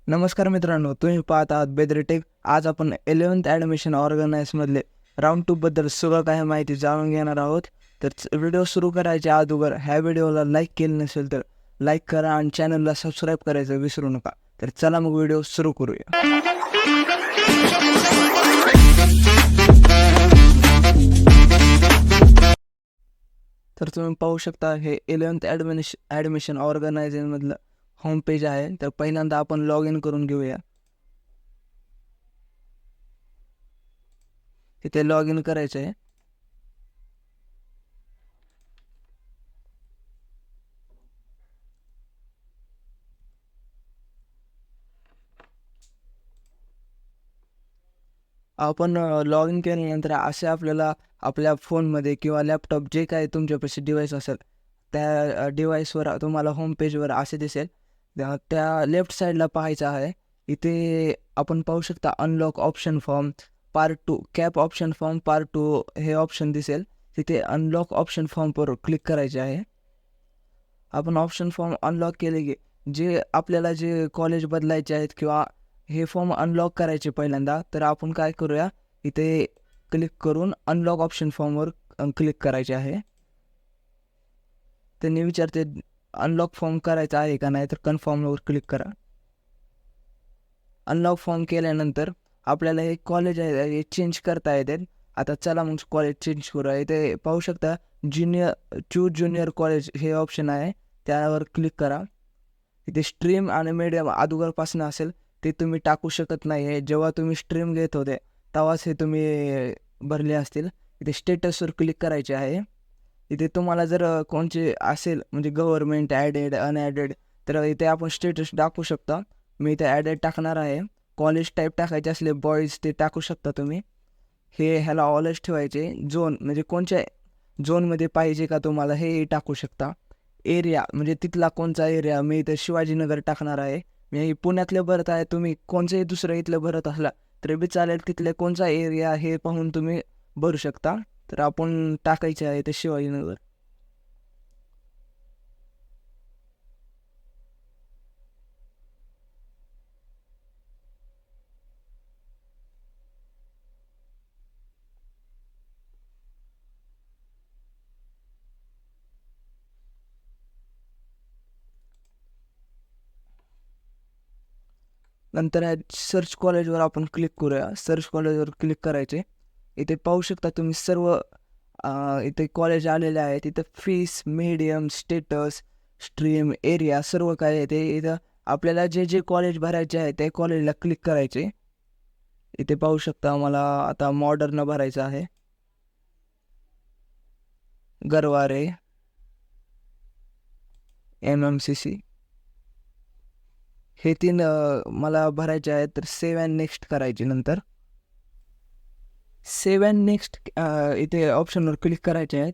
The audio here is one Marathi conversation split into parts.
नमस्कार मित्रांनो, तुम्ही पाहत आहात बेदरेटेक. आज आपण 11th ॲडमिशन ऑर्गनाईजमधले राऊंड 2 बद्दल सगळं काही माहिती जाणून घेणार आहोत. तर व्हिडिओ सुरू करायच्या अगोदर ह्या व्हिडिओला लाईक केलं नसेल तर लाईक करा आणि चॅनलला सबस्क्राईब करायचं विसरू नका. तर चला मग व्हिडिओ सुरू करूया. तर तुम्ही पाहू शकता हे 11th ॲडमिशन ऑर्गनायझेशनमधलं होम पेज आहे. तर पहिल्यांदा आपण लॉग इन करून घेऊया. तिथे लॉग इन करायचं आहे. आपण लॉग इन केल्यानंतर असे आपल्याला आपल्या फोनमध्ये किंवा लॅपटॉप जे काही तुमच्यापाशी डिव्हाइस असेल त्या डिव्हाइसवर तुम्हाला होम पेजवर असे दिसेल. त्या लेफ्ट साईडला पाहायचं आहे. इथे आपण पाहू शकता unlock option form part 2 cap option form part 2 हे ऑप्शन दिसेल. तिथे अनलॉक ऑप्शन फॉर्मवर क्लिक करायचे आहे. आपण ऑप्शन फॉर्म अनलॉक केले की जे कॉलेज बदलायचे आहेत किंवा हे फॉर्म अनलॉक करायचे पहिल्यांदा, तर आपण काय करूया, इथे क्लिक करून अनलॉक ऑप्शन फॉर्मवर क्लिक करायचे आहे. त्यांनी विचारते अनलॉक फॉर्म करायचा आहे का नाही, तर कन्फर्मवर क्लिक करा. अनलॉक फॉर्म केल्यानंतर आपल्याला हे कॉलेज आहे हे चेंज करता येते. आता चला मग कॉलेज चेंज करूया. इथे पाहू शकता चूज ज्युनियर कॉलेज हे ऑप्शन आहे, त्यावर क्लिक करा. इथे स्ट्रीम आणि मीडियम अगोदरपासून असेल ते तुम्ही टाकू शकत नाही आहे. जेव्हा तुम्ही स्ट्रीम घेत होते तेव्हाच हे तुम्ही भरले असतील. इथे स्टेटसवर क्लिक करायचे आहे. इथे तुम्हाला जर कोणचे असेल म्हणजे गव्हर्नमेंट ॲडेड अनॲडेड, तर इथे आपण स्टेटस टाकू शकता. मी इथे ॲडेड टाकणार आहे. कॉलेज टाईप टाकायचे असले बॉईज ते टाकू शकता तुम्ही. ह्याला ऑलच ठेवायचे. झोन म्हणजे कोणत्या झोनमध्ये पाहिजे का तुम्हाला हे टाकू शकता. एरिया म्हणजे तिथला कोणचा एरिया, मी इथं शिवाजीनगर टाकणार आहे. मी पुण्यातले भरत आहे, तुम्ही कोणचंही दुसरं इथलं भरत असला तरी बी चालेल. तिथले कोणचा एरिया हे पाहून तुम्ही भरू शकता. तर आपण टाकायचे आहे ते शिवाजीनगर. नंतर सर्च कॉलेजवर आपण क्लिक करूया. सर्च कॉलेजवर क्लिक करायचे. इथे पाहू शकता तुम्ही सर्व इथे कॉलेज आलेले आहेत. इथं fees, medium, status, stream, area सर्व काय आहे ते. इथं आपल्याला जे कॉलेज भरायचे आहे ते कॉलेजला क्लिक करायचे. इथे पाहू शकता मला आता मॉडर्न भरायचं आहे. गरवारे, MMCC हे 3 मला भरायचे आहेत. तर सेव्ह अँड नेक्स्ट करायचे. नंतर सेव्ह अँड नेक्स्ट इथे ऑप्शनवर क्लिक करायचे आहेत.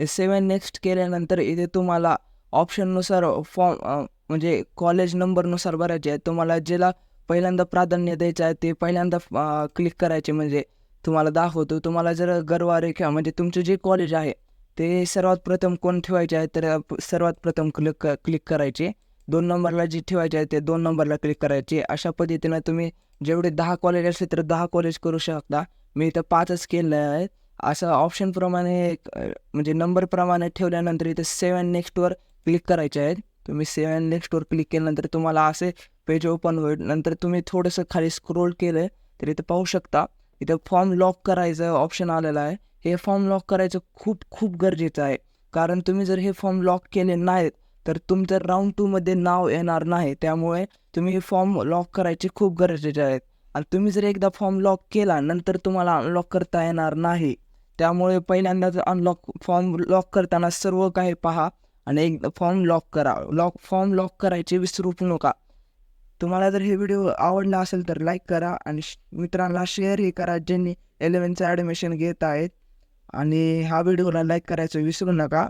सेव्ह अँड नेक्स्ट केल्यानंतर इथे तुम्हाला ऑप्शननुसार फॉर्म म्हणजे कॉलेज नंबरनुसार भरायचे आहेत. तुम्हाला ज्याला पहिल्यांदा प्राधान्य द्यायचं आहे ते पहिल्यांदा क्लिक करायचे. म्हणजे तुम्हाला दाखवतो. तुम्हाला जर गरवारे किंवा म्हणजे तुमचं जे कॉलेज आहे ते सर्वात प्रथम कोण ठेवायचे आहे, तर सर्वात प्रथम क्लिक करायचे. 2 नंबरला जे ठेवायचे आहे ते 2 नंबरला क्लिक करायचे. अशा पद्धतीनं तुम्ही जेवढे 10 कॉलेज असले तर 10 कॉलेज करू शकता. मी इथं 5च केलं आहे. असं ऑप्शनप्रमाणे म्हणजे नंबरप्रमाणे ठेवल्यानंतर इथे सेव्ह अँड नेक्स्टवर क्लिक करायचे आहेत. तुम्ही सेव्ह अँड नेक्स्टवर क्लिक केल्यानंतर तुम्हाला असे पेज ओपन होईल. नंतर तुम्ही थोडंसं खाली स्क्रोल केलं तर इथं पाहू शकता इथं फॉर्म लॉक करायचं ऑप्शन आलेलं आहे. हे फॉर्म लॉक करायचं खूप खूप गरजेचं आहे. कारण तुम्ही जर हे फॉर्म लॉक केले नाहीत तर तुमचं राऊंड 2मध्ये नाव येणार नाही. त्यामुळे तुम्ही हे फॉर्म लॉक करायचे खूप गरजेचे आहेत. आणि तुम्ही जर एकदा फॉर्म लॉक केला नंतर तुम्हाला अनलॉक करता येणार नाही. त्यामुळे पहिल्यांदाच फॉर्म लॉक करताना सर्व काही पहा आणि एकदा फॉर्म लॉक करा. फॉर्म लॉक करायचे विसरू नका. तुम्हाला जर हे व्हिडिओ आवडला असेल तर लाईक करा आणि मित्रांना शेअरही करा ज्यांनी 11th ॲडमिशन घेत आहेत. आणि हा व्हिडिओला लाईक करायचं विसरू नका.